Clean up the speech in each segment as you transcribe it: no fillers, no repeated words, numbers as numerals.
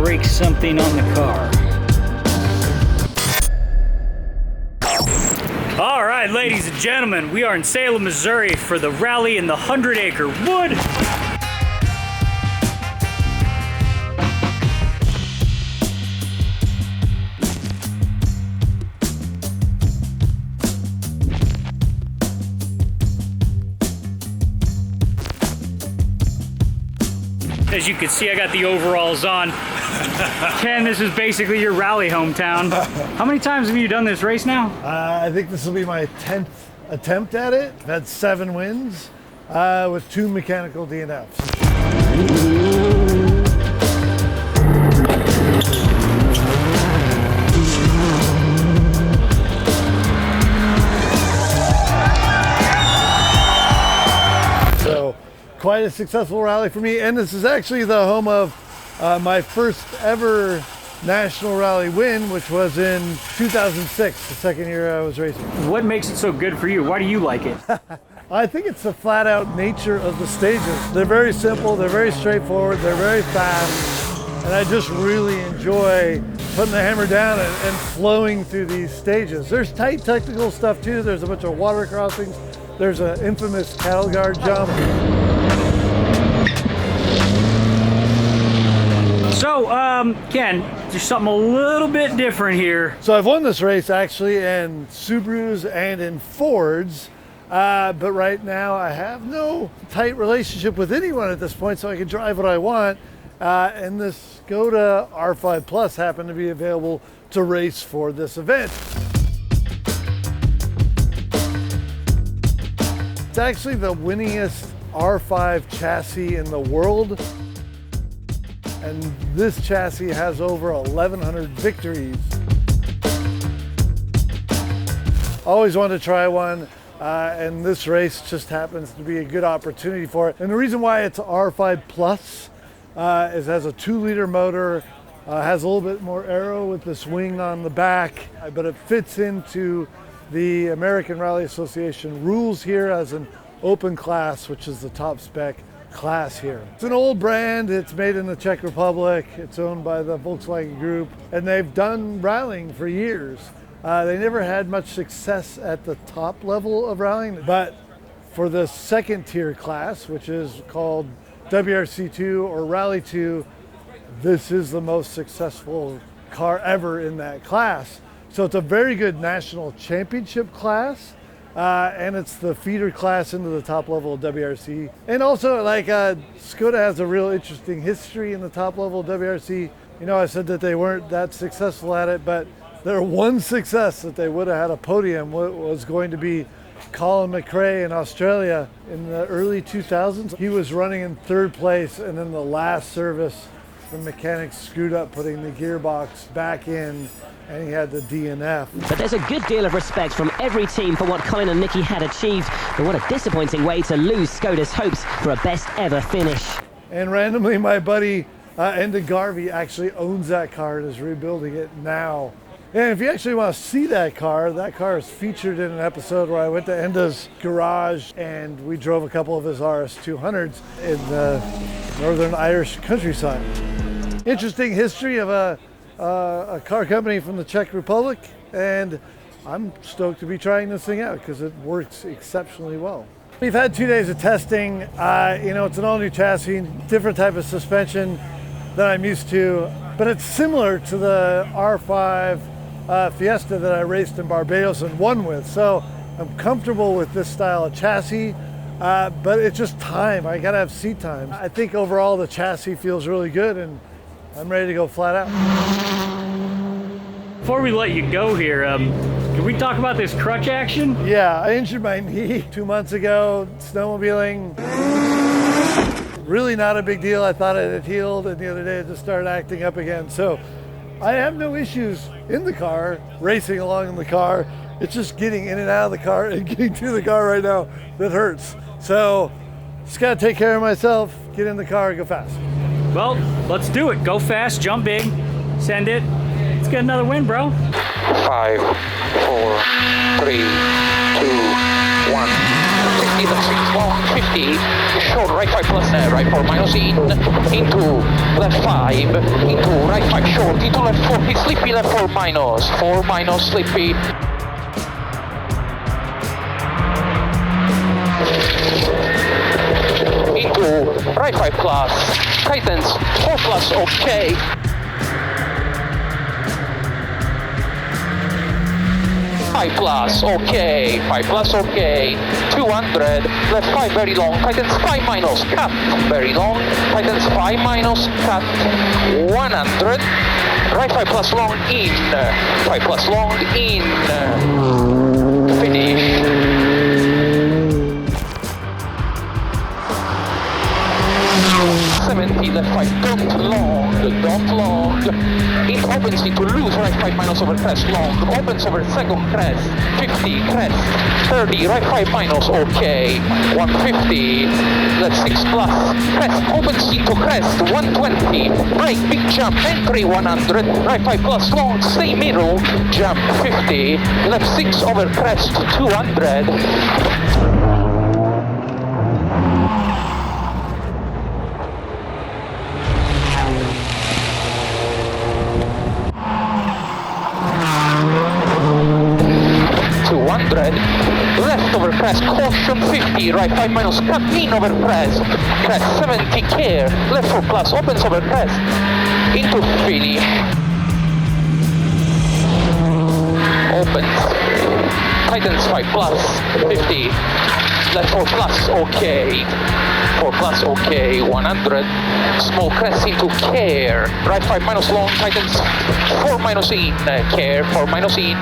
break something on the car. All right, ladies and gentlemen, we are in Salem, Missouri for the rally in the 100-acre Wood. As you can see, I got the overalls on. Ken, this is basically your rally hometown. How many times have you done this race now? I think this will be my 10th attempt at it. I've had 7 wins with 2 mechanical DNFs. So quite a successful rally for me, and this is actually the home of my first ever national rally win, which was in 2006, the second year I was racing. What makes it so good for you? Why do you like it? I think it's the flat out nature of the stages. They're very simple, they're very straightforward, they're very fast, and I just really enjoy putting the hammer down and flowing through these stages. There's tight technical stuff too. There's a bunch of water crossings. There's an infamous cattle guard jump. So, Ken, there's something a little bit different here. So I've won this race actually in Subarus and in Fords, but right now I have no tight relationship with anyone at this point, so I can drive what I want. And this Skoda R5 Plus happened to be available to race for this event. It's actually the winningest R5 chassis in the world. And this chassis has over 1,100 victories. Always wanted to try one, and this race just happens to be a good opportunity for it. And the reason why it's R5 Plus is it has a 2-liter motor, has a little bit more aero with this wing on the back, but it fits into the American Rally Association rules here as an open class, which is the top spec class here. It's an old brand, it's made in the Czech Republic, it's owned by the Volkswagen Group, and they've done rallying for years. They never had much success at the top level of rallying, but for the second tier class, which is called WRC2 or Rally 2, this is the most successful car ever in that class. So it's a very good national championship class. And it's the feeder class into the top level of WRC. And also, like, Skoda has a real interesting history in the top level of WRC. You know, I said that they weren't that successful at it, but their one success that they would have had a podium was going to be Colin McRae in Australia in the early 2000s. He was running in 3rd place, and then the last service, the mechanics screwed up putting the gearbox back in, and he had the DNF. But there's a good deal of respect from every team for what Colin and Nicky had achieved, but what a disappointing way to lose Skoda's hopes for a best ever finish. And randomly, my buddy Enda Garvey actually owns that car and is rebuilding it now. And if you actually want to see that car is featured in an episode where I went to Enda's garage and we drove a couple of his RS200s in the northern Irish countryside. Interesting history of a car company from the Czech Republic, and I'm stoked to be trying this thing out because it works exceptionally well. We've had 2 days of testing. You know, it's an all-new chassis, different type of suspension than I'm used to, but it's similar to the R5 Fiesta that I raced in Barbados and won with. So I'm comfortable with this style of chassis, but it's just time. I gotta have seat time. I think overall the chassis feels really good, and I'm ready to go flat out. Before we let you go here, can we talk about this crutch action? Yeah, I injured my knee 2 months ago, snowmobiling. Really not a big deal. I thought it had healed, and the other day it just started acting up again. So I have no issues in the car, racing along in the car. It's just getting in and out of the car and getting to the car right now that hurts. So just gotta take care of myself, get in the car, go fast. Well, let's do it. Go fast, jump big, send it. Let's get another win, bro. 5, 4, 3, 2, 1. left 6 long, 50, short, right 5 plus, right 4 minus into left 5, into right 5 short, into left 4, hit slippy, left 4 minus, slippy. Into right 5 plus, tightens, 4 plus, okay. 5 plus, okay, 5 plus, okay, 200, left 5 very long, tightens 5 minus, cut, very long, tightens 5 minus, cut, 100, right 5 plus long, in, 5 plus long, in, finish. 70, left 5, don't long, it opens into loose, right 5 minus over crest, long, opens over second crest, 50, crest, 30, right 5 minus, okay, 150, left 6 plus, crest, opens into crest, 120, break, big jump, entry 100, right 5 plus, long, stay middle, jump 50, left 6 over crest, 200, left over crest, caution 50, right 5 minus, cut in over crest, crest 70, care, left 4 plus, opens over crest, into finish, opens, tightens 5 plus, 50, left 4 plus, okay, 4 plus, okay, 100, small crest into care, right 5 minus long, tightens 4 minus in, care, 4 minus in,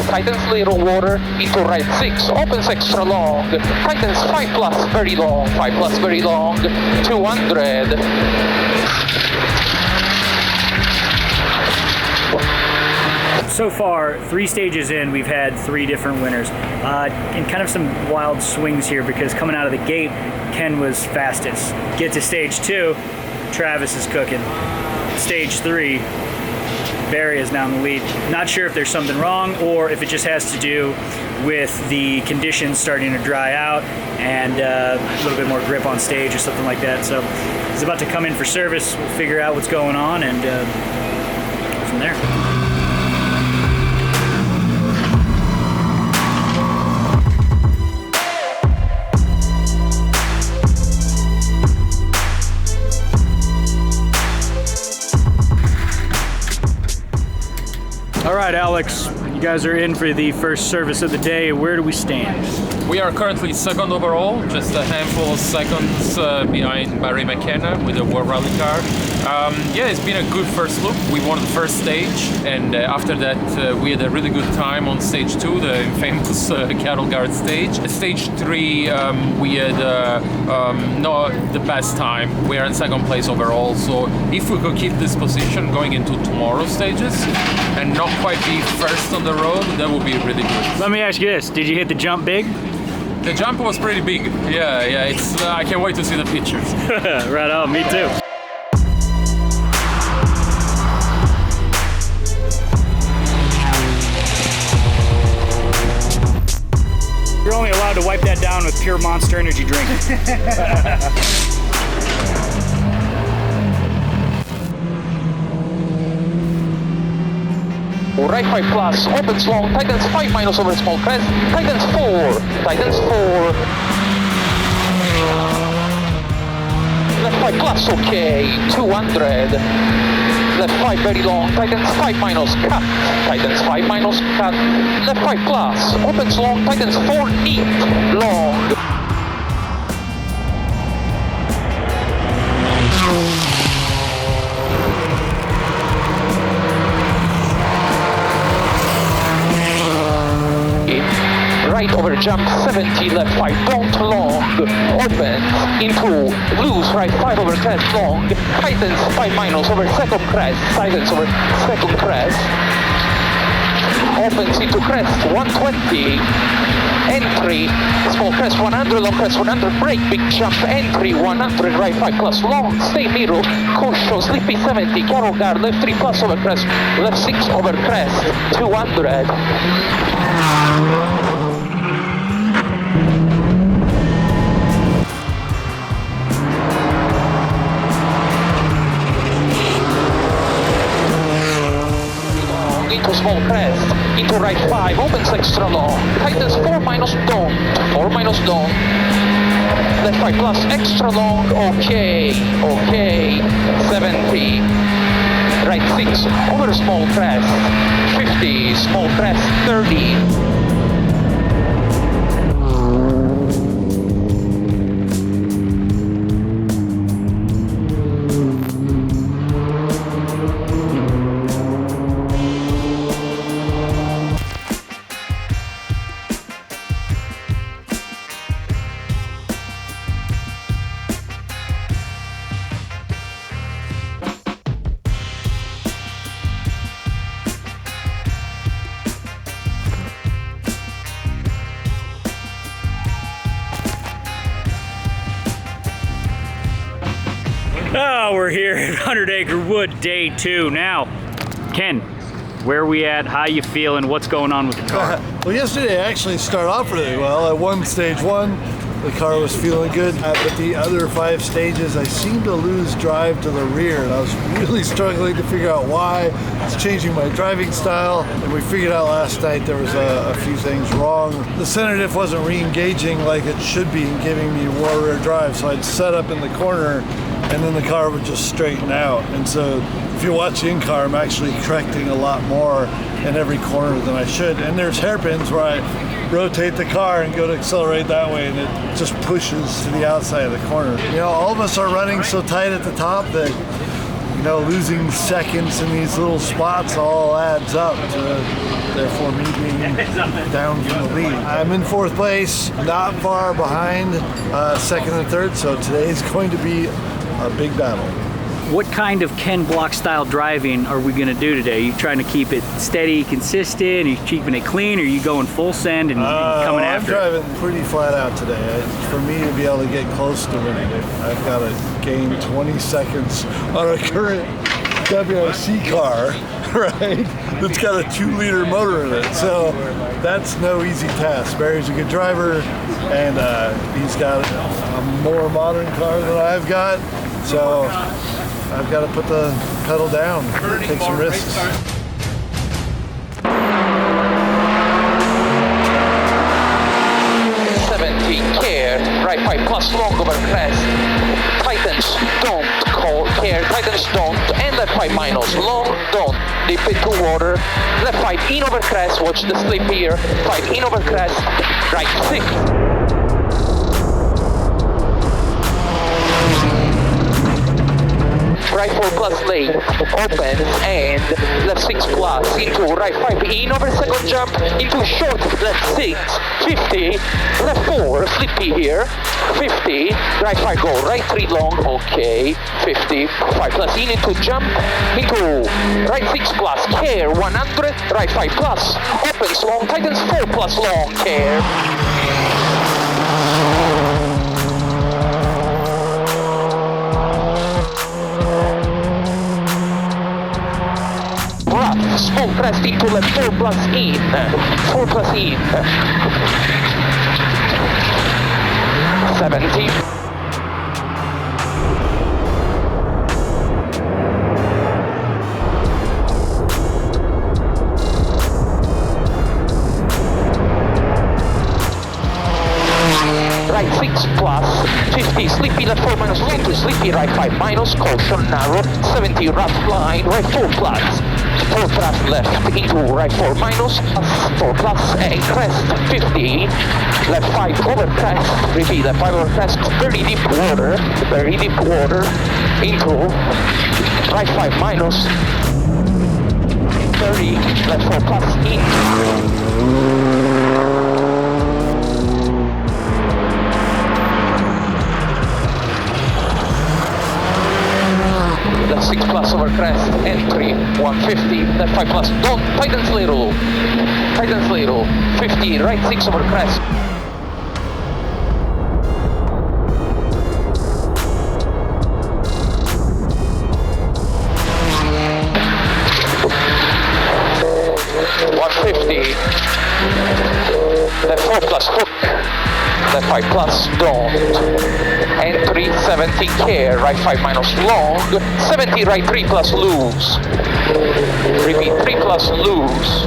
tightens little water into right 6, opens extra long, tightens 5 plus very long, 5 plus very long, 200. So far, 3 stages in, we've had 3 different winners. And kind of some wild swings here because coming out of the gate, Ken was fastest. Get to stage 2, Travis is cooking. Stage 3, Barry is now in the lead. Not sure if there's something wrong or if it just has to do with the conditions starting to dry out and a little bit more grip on stage or something like that. So he's about to come in for service. We'll figure out what's going on and go from there. All right, Alex, you guys are in for the first service of the day. Where do we stand? We are currently second overall, just a handful of seconds behind Barry McKenna with a World Rally car. Yeah, it's been a good first look. We won the first stage, and after that we had a really good time on stage 2, the infamous cattle guard stage. At stage 3, we had not the best time. We are in second place overall, so if we could keep this position going into tomorrow's stages and not quite be first on the road, that would be really good. Let me ask you this, did you hit the jump big? The jump was pretty big. Yeah, it's I can't wait to see the pictures. Right on, me too. You're only allowed to wipe that down with pure Monster Energy drink. Right 5 plus, opens long, tightens 5 minus over small crest, tightens 4, tightens 4. Left 5 plus, okay, 200. Left 5 very long, tightens 5 minus, cut, tightens 5 minus, cut. Left 5 plus, opens long, tightens 4, neat, long. Right over jump 70, left 5, don't long, open, into, loose, right 5 over crest, long, tightens 5 minus over second crest, tightens over second crest, opens into crest 120, entry, small crest 100, long crest 100, brake, big jump, entry 100, right 5 plus long, stay middle, caution, slippy 70, carol guard, left 3 plus over crest, left 6 over crest, 200. Into small crest, into right 5, opens extra long, tightens 4 minus don't, 4 minus don't, left 5 plus extra long, okay, 70, right 6, over small crest, 50, small crest, 30, Oh, we're here at 100 Acre Wood, day 2. Now, Ken, where are we at? How you feeling? What's going on with the car? Well, yesterday I actually started off really well. I won stage 1. The car was feeling good. But the other 5 stages, I seemed to lose drive to the rear, and I was really struggling to figure out why. It's changing my driving style, and we figured out last night there was a few things wrong. The center diff wasn't re-engaging like it should be and giving me more rear drive, so I'd set up in the corner, and then the car would just straighten out. And so if you watch the in-car, I'm actually correcting a lot more in every corner than I should. And there's hairpins where I rotate the car and go to accelerate that way, and it just pushes to the outside of the corner. You know, all of us are running so tight at the top that, you know, losing seconds in these little spots all adds up to, therefore, me being down from the lead. I'm in 4th place, not far behind 2nd and 3rd, so today's going to be a big battle. What kind of Ken Block style driving are we gonna do today? Are you trying to keep it steady, consistent? Are you keeping it clean? Or are you going full send and coming after I'm driving pretty flat out today. For me to be able to get close to winning it, I've got to gain 20 seconds on a current WRC car, right? That's got a 2-liter motor in it. So that's no easy task. Barry's a good driver, and he's got a more modern car than I've got. So I've got to put the pedal down, take some risks. Care, right 5 plus long over crest, tightens, don't, call, care, tightens, don't, and left 5 minus, long, don't, dip into water, left 5 in over crest, watch the slip here, 5 in over crest, right 6. Right 4 plus late, opens, and left 6 plus, into right 5 in over second jump, into short, left 6, 50, left 4, slippy here, 50, right 5 go, right 3 long, okay, 50, 5 plus in into jump, into right 6 plus, care, 100, right 5 plus, opens long, tightens 4 plus long, care. Small crest into left 4 plus in, 4 plus in, 70. Right 6 plus, 50, slippy left 4 minus, into slippy right 5 minus, caution narrow, 70 rough line, right 4 plus. 4 plus left into right 4 minus, 4 plus and crest 50, left 5 over crest, repeat left 5 over crest, very deep water, into right 5 minus, 30, left 4 plus in. Left 6 plus over crest, entry 150, left 5 plus, don't, tightens little, 50, right 6 over crest. Left 4 plus hook, left 5 plus don't, entry 70 care, right 5 minus long, 70 right 3 plus loose, repeat 3 plus loose.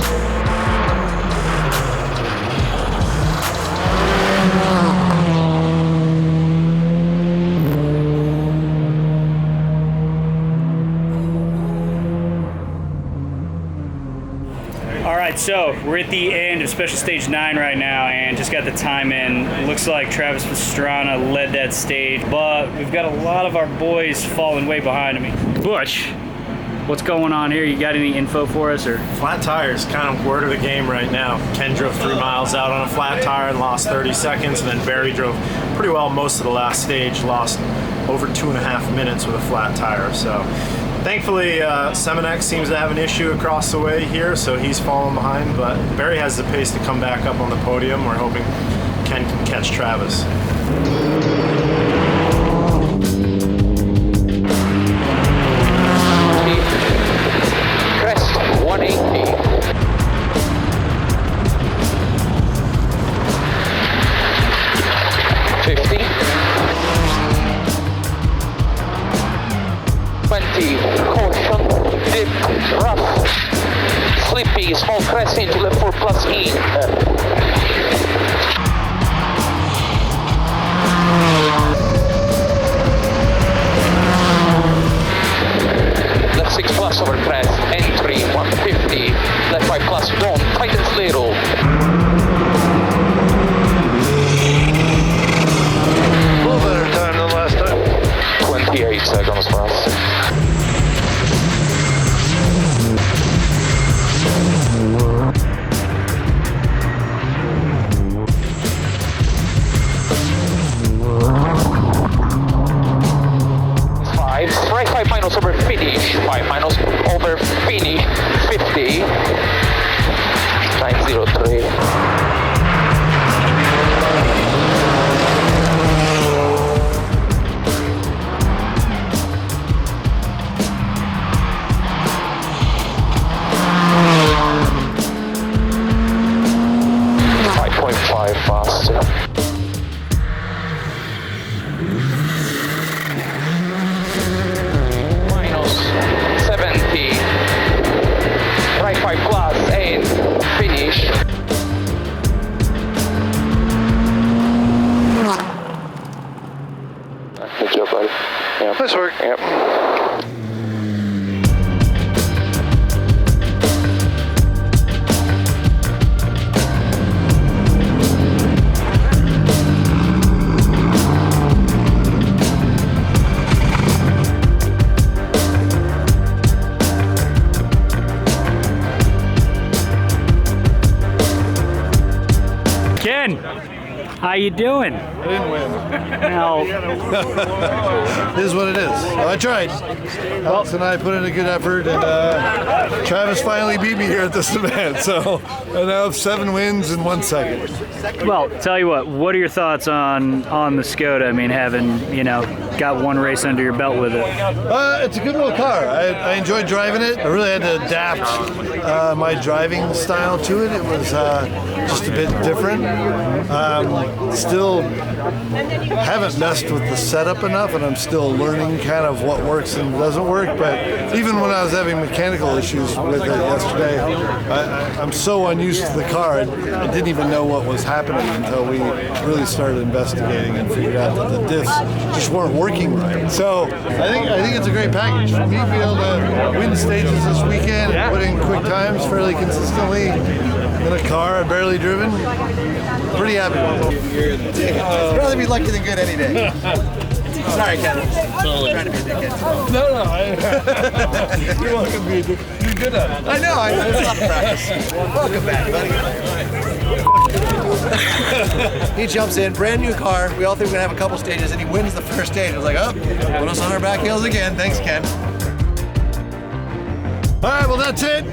Alright, so we're at the end of Special Stage 9 right now and just got the time in. Looks like Travis Pastrana led that stage, but we've got a lot of our boys falling way behind me. Bush, what's going on here? You got any info for us? Or flat tires, kind of word of the game right now. Ken drove 3 miles out on a flat tire and lost 30 seconds, and then Barry drove pretty well most of the last stage, lost over 2.5 minutes with a flat tire. So thankfully, Semenex seems to have an issue across the way here, so he's falling behind, but Barry has the pace to come back up on the podium. We're hoping Ken can catch Travis. Crest 180. 50. 20, caution, dip, rough, slippy, small crest into left 4 plus in. Left 6 plus over crest, entry 150, left 5 plus don't, tightens little. A little better time than last time. 28 seconds for us. Right 5 minus over finish, 5 minus over finish, 50, 903. Faster. Minus 70. Right 5 plus and finish. Good job, buddy. Yep. Nice work. Yep. Ken, how you doing? I didn't win. Now, It is what it is. Well, I tried. Alex and I put in a good effort, and Travis finally beat me here at this event. So I now have 7 wins in 1 second. well, tell you what are your thoughts on the Skoda? I mean, having, got 1 race under your belt with it. It's a good little car. I enjoyed driving it. I really had to adapt my driving style to it. It was just a bit different. Still haven't messed with the setup enough, and I'm still learning kind of what works and doesn't work. But even when I was having mechanical issues with it yesterday, I'm so unused to the car, I didn't even know what was happening until we really started investigating and figured out that the diffs just weren't working right. So I think it's a great package. For me to be able to win stages this weekend and put in quick times fairly consistently in a car I've barely driven, pretty happy with it. I'd rather be lucky than good any day. Sorry, Ken. Trying to be a dickhead. No. You're welcome to be a dickhead. You're good at it. I know. It's a lot of practice. Welcome back, buddy. He jumps in, brand new car. We all think we're gonna have a couple stages, and he wins the first stage. I was like, oh, put us on our back heels again. Thanks, Ken. All right, well, that's it.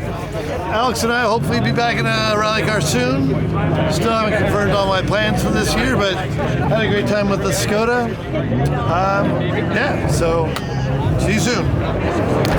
Alex and I will hopefully be back in a rally car soon. Still haven't confirmed all my plans for this year, but had a great time with the Skoda. Yeah, so see you soon.